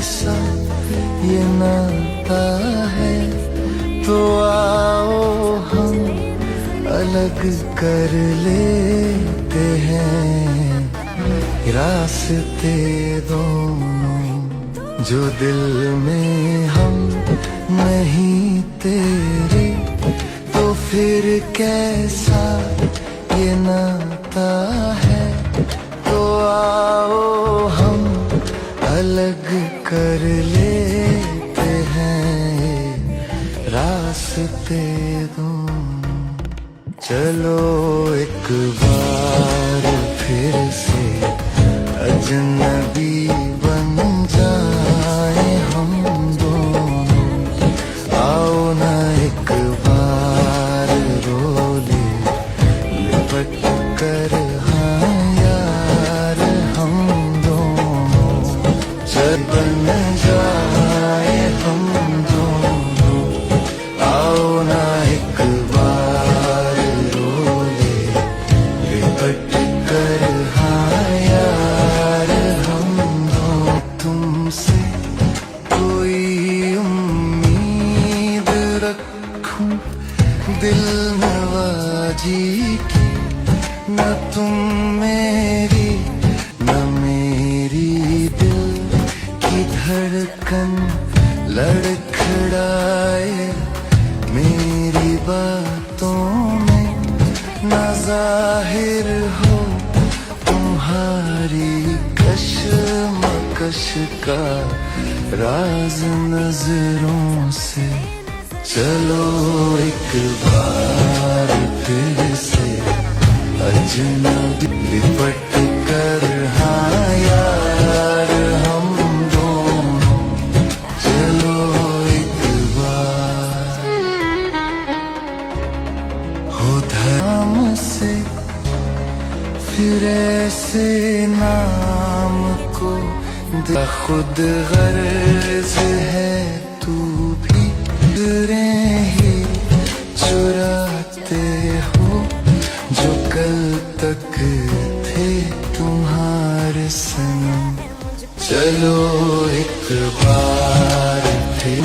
कैसा ये नाता है, तो आओ हम अलग कर लेते हैं रास्ते दोनों। जो दिल में हम नहीं तेरे, तो फिर कैसा ये नाता है, तो आओ हम अलग कर लेते हैं रास्ते दोनों। चलो एक बार फिर से अजनबी बन जाए हम दोनों। आओ ना एक बार रो ले लिपट कर, हाँ यार हम दोनों। चल बन जाए हम दोनों। आओ ना एक बार रो ले लिपट कर, हाँ यार हम दोनों। तुमसे कोई उम्मीद रखूं दिल नवाजी की, न तुम मेरी न मेरी दिल की धड़कन लड़खड़ाए मेरी बातों में, न जाहिर हो तुम्हारी कशमकश का राज नजरों से। चलो एक बार फिर से अजनबी लिपट कर, हाँ यार हम दोनों। चलो एक बार हो धर्म से, फिर ऐसे नाम को दिया खुद गर्ज है। तू भी ही चुराते हो जो कल तक थे तुम्हारे सनम। चलो एक बार फिर